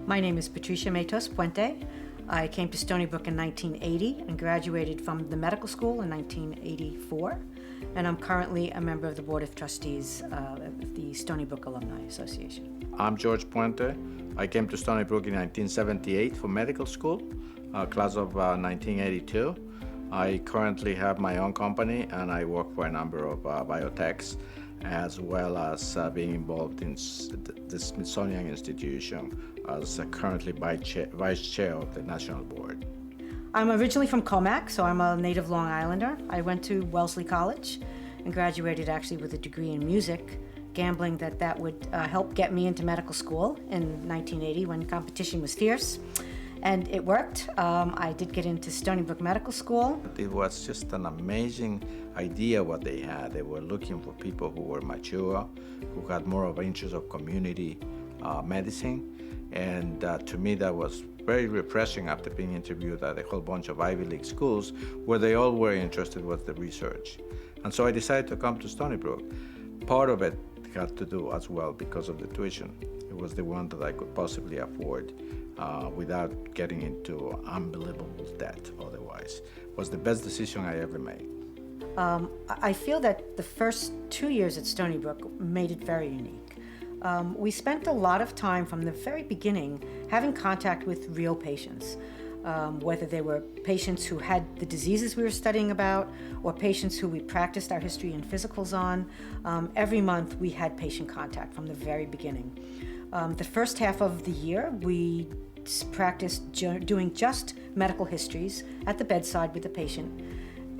My name is Patricia Matos-Puente. I came to Stony Brook in 1980 and graduated from the medical school in 1984. And I'm currently a member of the Board of Trustees of the Stony Brook Alumni Association. I'm Jorge Puente. I came to Stony Brook in 1978 for medical school, class of 1982. I currently have my own company and I work for a number of biotechs, as well as being involved in the Smithsonian Institution as currently vice chair of the National Board. I'm originally from Comac, so I'm a native Long Islander. I went to Wellesley College and graduated actually with a degree in music, gambling that would help get me into medical school in 1980 when competition was fierce. And it worked. I did get into Stony Brook Medical School. It was just an amazing idea what they had. They were looking for people who were mature, who had more of an interest of community medicine. And to me, that was very refreshing after being interviewed at a whole bunch of Ivy League schools where they all were interested with the research. And so I decided to come to Stony Brook. Part of it had to do as well because of the tuition. It was the one that I could possibly afford without getting into unbelievable debt otherwise. It was the best decision I ever made. I feel that the first 2 years at Stony Brook made it very unique. We spent a lot of time from the very beginning having contact with real patients, whether they were patients who had the diseases we were studying about or patients who we practiced our history and physicals on. Every month we had patient contact from the very beginning. The first half of the year we practiced doing just medical histories at the bedside with the patient.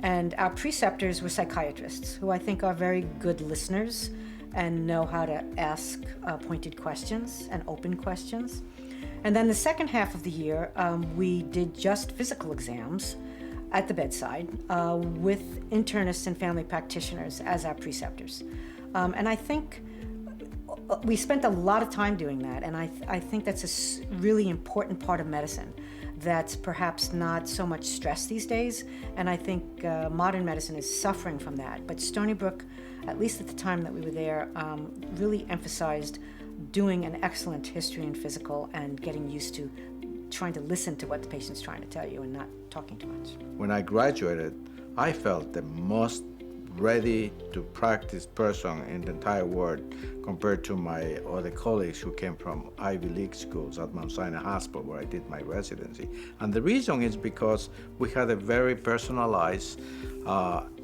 And our preceptors were psychiatrists who I think are very good listeners and know how to ask pointed questions and open questions. And then the second half of the year, we did just physical exams at the bedside with internists and family practitioners as our preceptors. And I think we spent a lot of time doing that, and I think that's a really important part of medicine that's perhaps not so much stressed these days, and I think modern medicine is suffering from that. But Stony Brook, at least at the time that we were there, really emphasized doing an excellent history and physical and getting used to trying to listen to what the patient's trying to tell you and not talking too much. When I graduated, I felt the most ready to practice person in the entire world compared to my other colleagues who came from Ivy League schools at Mount Sinai Hospital where I did my residency. And the reason is because we had a very personalized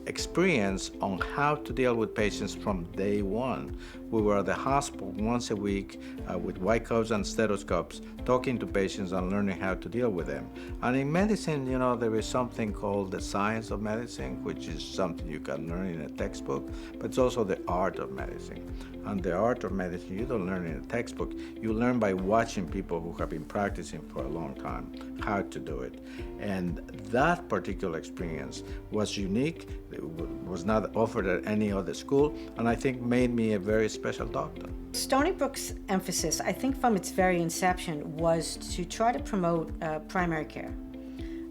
experience on how to deal with patients from day one. We were at the hospital once a week with white coats and stethoscopes, talking to patients and learning how to deal with them. And in medicine, you know, there is something called the science of medicine, which is something you can learn in a textbook, but it's also the art of medicine. And the art of medicine, you don't learn in a textbook. You learn by watching people who have been practicing for a long time how to do it. And that particular experience was unique. It was not offered at any other school, and I think made me a very special doctor. Stony Brook's emphasis, I think from its very inception, was to try to promote primary care.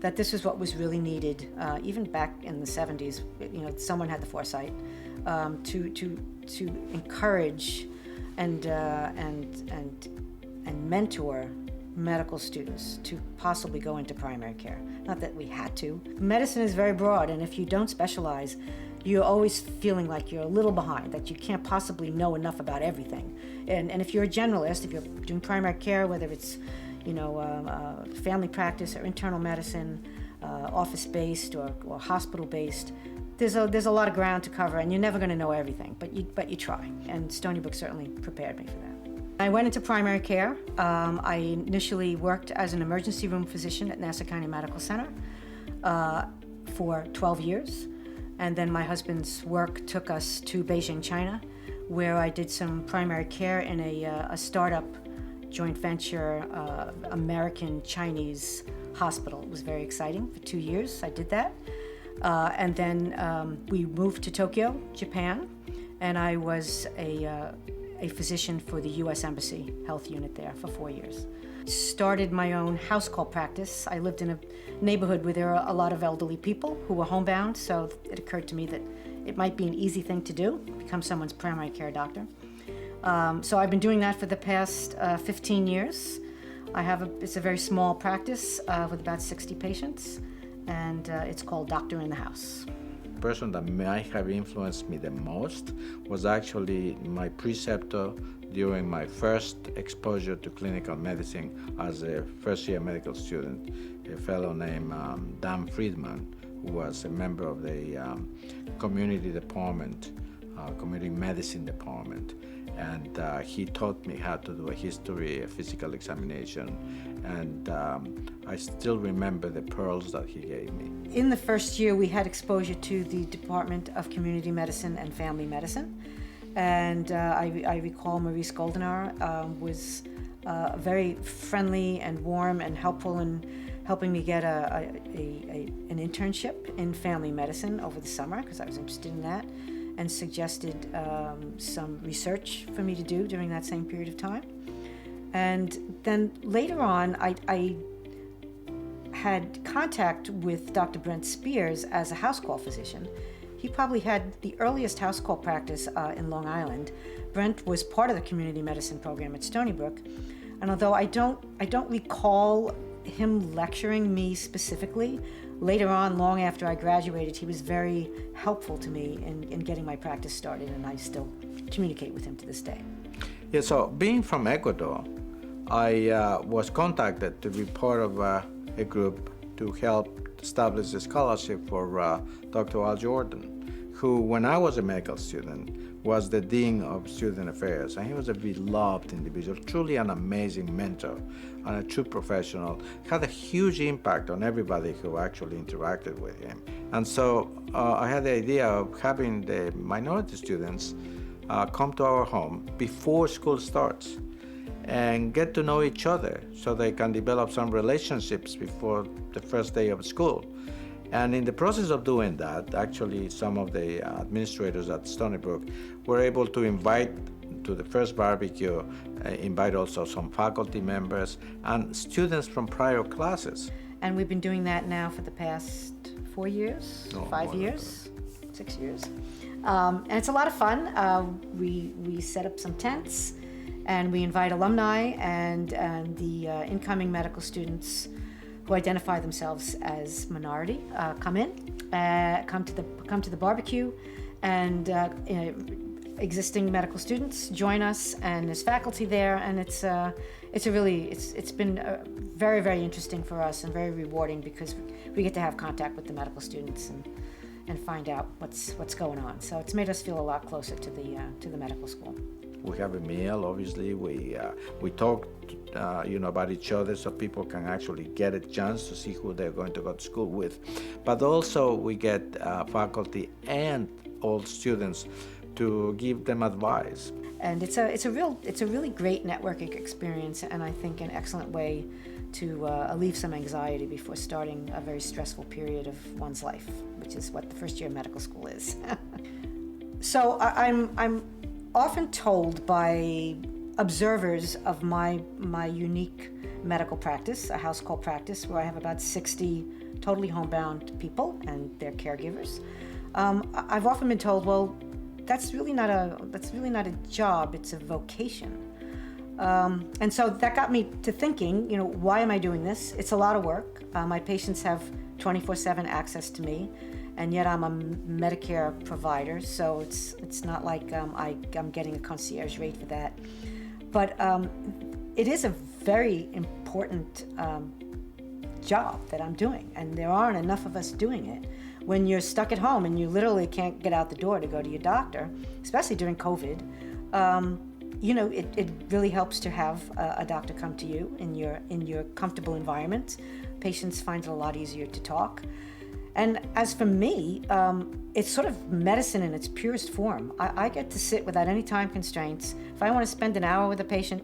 That this was what was really needed, even back in the 70s. You know, someone had the foresight to encourage and mentor medical students to possibly go into primary care. Not that we had to. Medicine is very broad, and if you don't specialize, you're always feeling like you're a little behind, that you can't possibly know enough about everything. And if you're a generalist, if you're doing primary care, whether it's family practice or internal medicine, office-based or hospital-based, there's a lot of ground to cover, and you're never going to know everything, but you try. And Stony Brook certainly prepared me for that. I went into primary care. I initially worked as an emergency room physician at Nassau County Medical Center for 12 years. And then my husband's work took us to Beijing, China, where I did some primary care in a startup joint venture American-Chinese hospital. It was very exciting. For 2 years I did that. And then we moved to Tokyo, Japan, and I was a physician for the U.S. Embassy Health Unit there for 4 years. Started my own house call practice. I lived in a neighborhood where there are a lot of elderly people who were homebound, so it occurred to me that it might be an easy thing to do, become someone's primary care doctor. So I've been doing that for the past 15 years. It's a very small practice with about 60 patients, and it's called Doctor in the House. The person that might have influenced me the most was actually my preceptor during my first exposure to clinical medicine as a first-year medical student, a fellow named Dan Friedman, who was a member of the community department, community medicine department. And he taught me how to do a history, a physical examination, and I still remember the pearls that he gave me. In the first year, we had exposure to the Department of Community Medicine and Family Medicine, and I recall Maurice Goldenauer was very friendly and warm and helpful in helping me get an internship in family medicine over the summer, because I was interested in that, and suggested some research for me to do during that same period of time. And then later on, I had contact with Dr. Brent Spears as a house call physician. He probably had the earliest house call practice in Long Island. Brent was part of the community medicine program at Stony Brook. And although I don't recall him lecturing me specifically, later on, long after I graduated, he was very helpful to me in getting my practice started, and I still communicate with him to this day. Yeah, so being from Ecuador, I was contacted to be part of a group to help establish a scholarship for Dr. Al Jordan, who, when I was a medical student, was the Dean of Student Affairs, and he was a beloved individual, truly an amazing mentor and a true professional, had a huge impact on everybody who actually interacted with him. And so I had the idea of having the minority students come to our home before school starts and get to know each other so they can develop some relationships before the first day of school. And in the process of doing that, actually some of the administrators at Stony Brook were able to invite to the first barbecue, invite also some faculty members and students from prior classes. And we've been doing that now for the past 4 years, No, 5 more than years, 6 years. And it's a lot of fun. We set up some tents, and we invite alumni and the incoming medical students who identify themselves as minority come to the barbecue, and existing medical students join us, and there's faculty there, and it's been very, very interesting for us and very rewarding, because we get to have contact with the medical students and find out what's going on. So it's made us feel a lot closer to the medical school. We have a meal, obviously. We talk, about each other, so people can actually get a chance to see who they're going to go to school with. But also we get faculty and all students to give them advice. And it's a really great networking experience, and I think an excellent way to alleviate some anxiety before starting a very stressful period of one's life, which is what the first year of medical school is. So I'm often told by observers of my unique medical practice, a house call practice, where I have about 60 totally homebound people and their caregivers. I've often been told, well, that's really not a job, it's a vocation. And so that got me to thinking, why am I doing this? It's a lot of work. My patients have 24/7 access to me, and yet I'm a Medicare provider, so it's not like I'm getting a concierge rate for that. But it is a very important job that I'm doing, and there aren't enough of us doing it. When you're stuck at home and you literally can't get out the door to go to your doctor, especially during COVID, it really helps to have a doctor come to you in your comfortable environment. Patients find it a lot easier to talk. And as for me, it's sort of medicine in its purest form. I get to sit without any time constraints. If I want to spend an hour with a patient,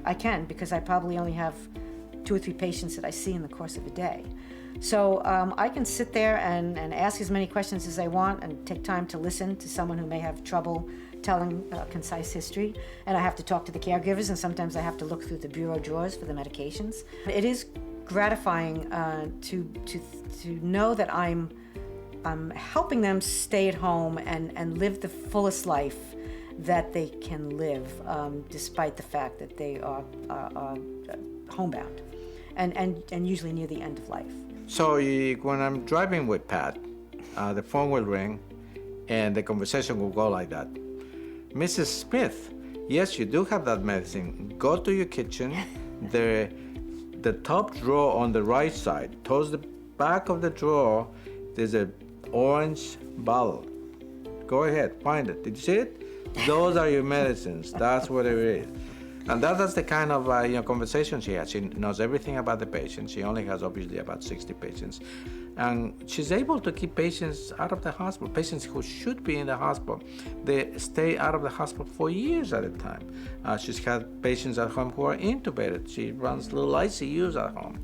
I can, because I probably only have 2 or 3 patients that I see in the course of a day. So I can sit there and ask as many questions as I want and take time to listen to someone who may have trouble telling a concise history. And I have to talk to the caregivers, and sometimes I have to look through the bureau drawers for the medications. It is gratifying to know that I'm helping them stay at home and live the fullest life that they can live, despite the fact that they are homebound, and usually near the end of life. So when I'm driving with Pat, the phone will ring, and the conversation will go like that. Mrs. Smith, yes, you do have that medicine. Go to your kitchen. The top drawer on the right side, towards the back of the drawer, there's an orange bottle. Go ahead, find it. Did you see it? Those are your medicines. That's what it is. And that's the kind of conversation she has. She knows everything about the patient. She only has obviously about 60 patients. And she's able to keep patients out of the hospital. Patients who should be in the hospital, they stay out of the hospital for years at a time. She's had patients at home who are intubated. She runs little ICUs at home.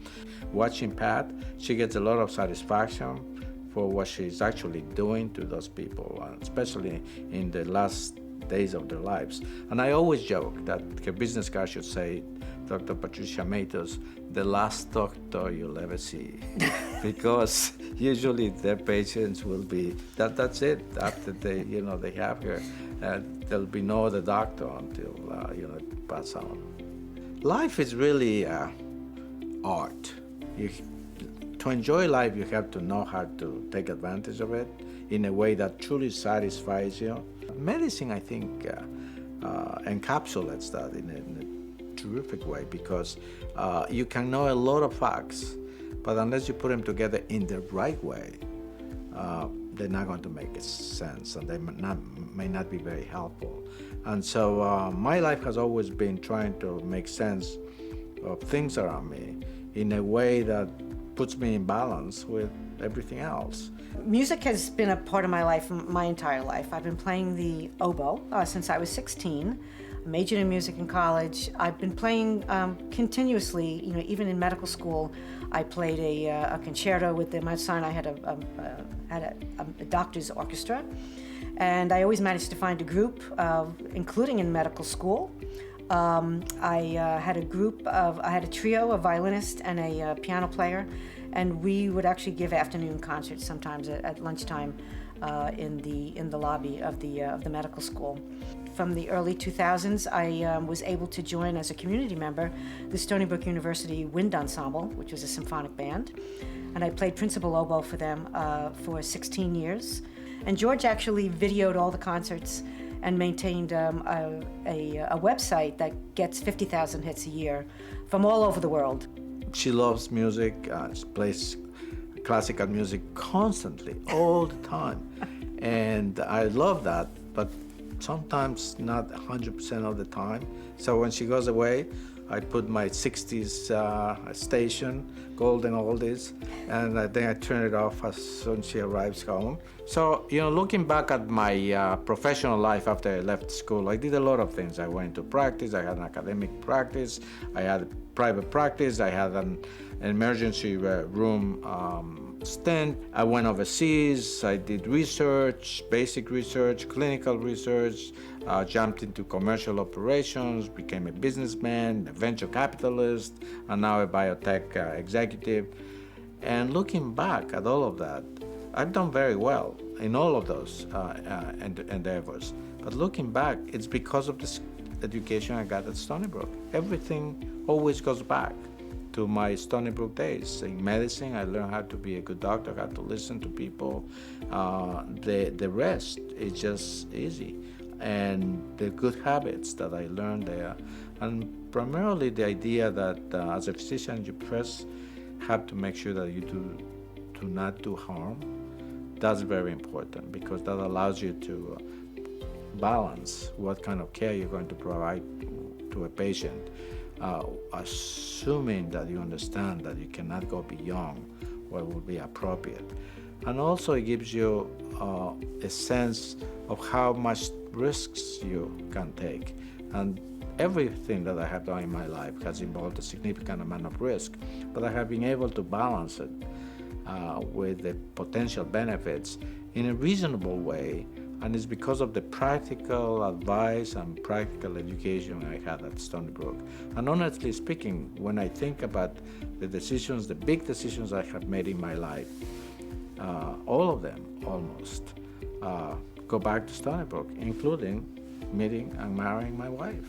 Watching Pat, she gets a lot of satisfaction for what she's actually doing to those people, especially in the last days of their lives. And I always joke that her business card should say, Dr. Patricia Matos, the last doctor you'll ever see. Because usually their patients will be, that's it. After they have her, there'll be no other doctor until, pass on. Life is really art. To enjoy life, you have to know how to take advantage of it in a way that truly satisfies you. Medicine, I think, encapsulates that in a terrific way, because you can know a lot of facts, but unless you put them together in the right way, they're not going to make sense, and they may not be very helpful. And so my life has always been trying to make sense of things around me in a way that puts me in balance with everything else. Music has been a part of my life my entire life. I've been playing the oboe since I was 16. I majored in music in college. I've been playing continuously, even in medical school. I played a concerto with the Mount Sinai. I had a doctor's orchestra. And I always managed to find a group, including in medical school. I had a trio, a violinist and a piano player, and we would actually give afternoon concerts sometimes at lunchtime in the lobby of the medical school. From the early 2000s, I was able to join as a community member the Stony Brook University Wind Ensemble, which was a symphonic band, and I played principal oboe for them for 16 years. And George actually videoed all the concerts and maintained a website that gets 50,000 hits a year from all over the world. She loves music. She plays classical music constantly, all the time. And I love that, but sometimes not 100% of the time. So when she goes away, I put my 60s station, golden oldies, and then I turn it off as soon as she arrives home. So, looking back at my professional life after I left school, I did a lot of things. I went to practice, I had an academic practice, I had private practice, I had an emergency room stint. I went overseas, I did research, basic research, clinical research, jumped into commercial operations, became a businessman, a venture capitalist, and now a biotech executive. And looking back at all of that, I've done very well in all of those endeavors. But looking back, it's because of this education I got at Stony Brook. Everything always goes back to my Stony Brook days. In medicine, I learned how to be a good doctor, how to listen to people. The rest is just easy. And the good habits that I learned there. And primarily the idea that as a physician, you first have to make sure that you do not do harm. That's very important, because that allows you to balance what kind of care you're going to provide to a patient, assuming that you understand that you cannot go beyond what would be appropriate. And also it gives you a sense of how much risks you can take. And everything that I have done in my life has involved a significant amount of risk, but I have been able to balance it with the potential benefits in a reasonable way, and it's because of the practical advice and practical education I had at Stony Brook. And honestly speaking, when I think about the decisions, the big decisions I have made in my life, all of them almost go back to Stony Brook, including meeting and marrying my wife.